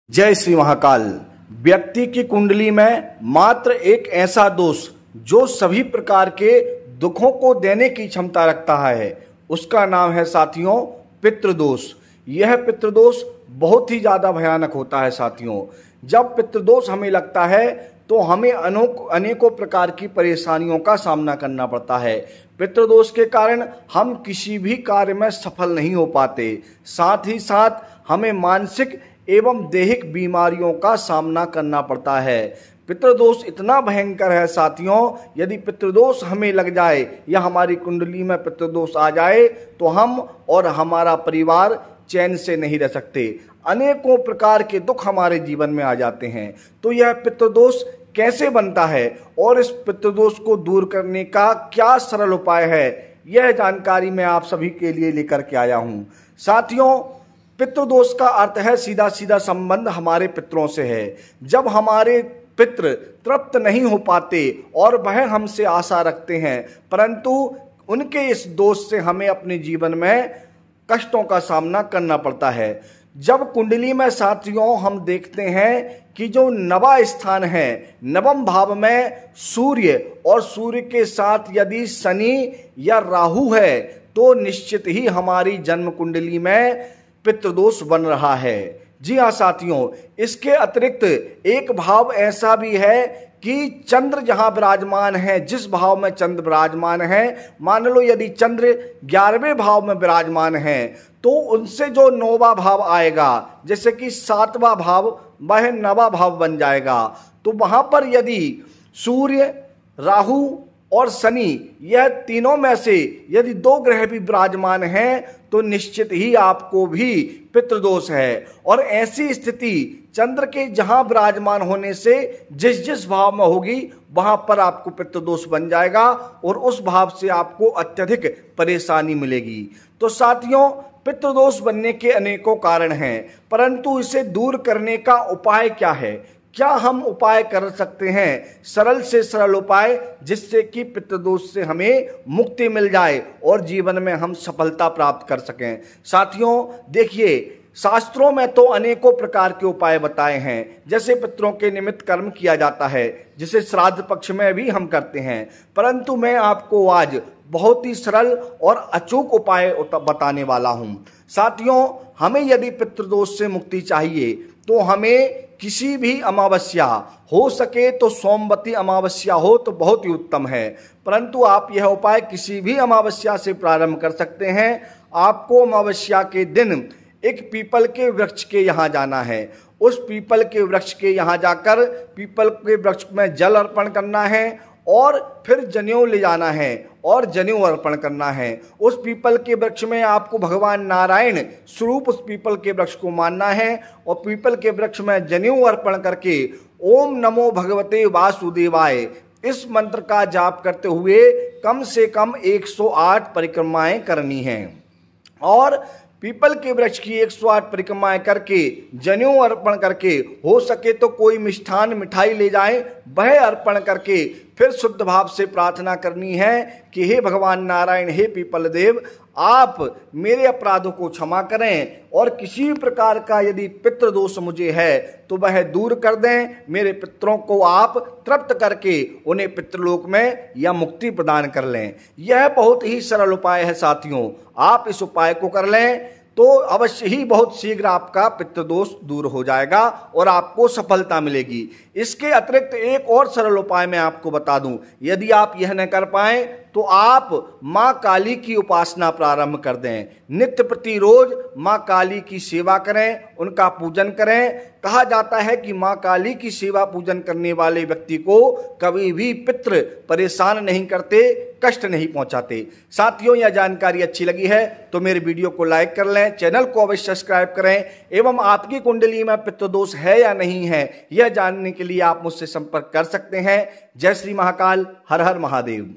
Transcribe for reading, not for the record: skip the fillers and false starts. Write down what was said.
जय श्री महाकाल। व्यक्ति की कुंडली में मात्र एक ऐसा दोष जो सभी प्रकार के दुखों को देने की क्षमता रखता है, उसका नाम है साथियों पितृदोष। यह पितृदोष बहुत ही ज्यादा भयानक होता है साथियों। जब पितृदोष हमें लगता है तो हमें अनेकों प्रकार की परेशानियों का सामना करना पड़ता है। पितृदोष के कारण हम किसी भी कार्य में सफल नहीं हो पाते, साथ ही साथ हमें मानसिक एवं दैहिक बीमारियों का सामना करना पड़ता है। पितृदोष इतना भयंकर है साथियों, यदि पितृदोष हमें लग जाए या हमारी कुंडली में पितृदोष आ जाए तो हम और हमारा परिवार चैन से नहीं रह सकते। अनेकों प्रकार के दुख हमारे जीवन में आ जाते हैं। तो यह पितृदोष कैसे बनता है और इस पितृदोष को दूर करने का क्या सरल उपाय है, यह जानकारी मैं आप सभी के लिए लेकर के आया हूं। साथियों, पितृदोष का अर्थ है सीधा सीधा संबंध हमारे पितरों से है। जब हमारे पितृ तृप्त नहीं हो पाते और वह हमसे आशा रखते हैं, परंतु उनके इस दोष से हमें अपने जीवन में कष्टों का सामना करना पड़ता है। जब कुंडली में साथियों हम देखते हैं कि जो नवा स्थान है, नवम भाव में सूर्य और सूर्य के साथ यदि शनि या राहु है तो निश्चित ही हमारी जन्म कुंडली में पितृदोष बन रहा है। जी हाँ साथियों, इसके अतिरिक्त एक भाव ऐसा भी है कि चंद्र जहां विराजमान है, जिस भाव में चंद्र विराजमान है, मान लो यदि चंद्र 11वें भाव में विराजमान है तो उनसे जो 9वां भाव आएगा, जैसे कि 7वां भाव वह 9वां भाव बन जाएगा। तो वहां पर यदि सूर्य, राहु और शनि यह तीनों में से यदि 2 ग्रह भी विराजमान हैं तो निश्चित ही आपको भी पितृदोष है। और ऐसी स्थिति चंद्र के जहां विराजमान होने से जिस जिस भाव में होगी वहां पर आपको पितृदोष बन जाएगा और उस भाव से आपको अत्यधिक परेशानी मिलेगी। तो साथियों, पितृदोष बनने के अनेकों कारण हैं, परंतु इसे दूर करने का उपाय क्या है? क्या हम उपाय कर सकते हैं, सरल से सरल उपाय, जिससे कि पितृदोष से हमें मुक्ति मिल जाए और जीवन में हम सफलता प्राप्त कर सकें? साथियों देखिए, शास्त्रों में तो अनेकों प्रकार के उपाय बताए हैं। जैसे पितरों के निमित्त कर्म किया जाता है, जिसे श्राद्ध पक्ष में भी हम करते हैं, परंतु मैं आपको आज बहुत ही सरल और अचूक उपाय बताने वाला हूं। साथियों, हमें यदि पितृदोष से मुक्ति चाहिए तो हमें किसी भी अमावस्या, हो सके तो सोमवती अमावस्या हो तो बहुत ही उत्तम है, परंतु आप यह उपाय किसी भी अमावस्या से प्रारंभ कर सकते हैं। आपको अमावस्या के दिन एक पीपल के वृक्ष के यहाँ जाना है। उस पीपल के वृक्ष के यहाँ जाकर पीपल के वृक्ष में जल अर्पण करना है और फिर जनेऊ ले जाना है और जनेऊ अर्पण करना है। उस पीपल के वृक्ष में आपको भगवान नारायण स्वरूप उस पीपल के वृक्ष को मानना है और पीपल के वृक्ष में जनेऊ अर्पण करके ओम नमो भगवते वासुदेवाय इस मंत्र का जाप करते हुए कम से कम 108 परिक्रमाएं करनी हैं। और पीपल के वृक्ष की 108 परिक्रमाएं करके जनेऊ अर्पण करके, हो सके तो कोई मिष्ठान मिठाई ले जाएं, वह अर्पण करके फिर शुद्ध भाव से प्रार्थना करनी है कि हे भगवान नारायण, हे पीपल देव, आप मेरे अपराधों को क्षमा करें और किसी भी प्रकार का यदि पितृदोष मुझे है तो वह दूर कर दें। मेरे पितरों को आप तृप्त करके उन्हें पितृलोक में या मुक्ति प्रदान कर लें। यह बहुत ही सरल उपाय है साथियों। आप इस उपाय को कर लें तो अवश्य ही बहुत शीघ्र आपका पितृदोष दूर हो जाएगा और आपको सफलता मिलेगी। इसके अतिरिक्त एक और सरल उपाय मैं आपको बता दूं, यदि आप यह न कर पाए तो आप मां काली की उपासना प्रारंभ कर दें। नित्य प्रति रोज मां काली की सेवा करें, उनका पूजन करें। कहा जाता है कि मां काली की सेवा पूजन करने वाले व्यक्ति को कभी भी पितृ परेशान नहीं करते, कष्ट नहीं पहुंचाते। साथियों, यह जानकारी अच्छी लगी है तो मेरे वीडियो को लाइक कर लें, चैनल को अवश्य सब्सक्राइब करें एवं आपकी कुंडली में पितृदोष है या नहीं है यह जानने के लिए आप मुझसे संपर्क कर सकते हैं। जय श्री महाकाल, हर हर महादेव।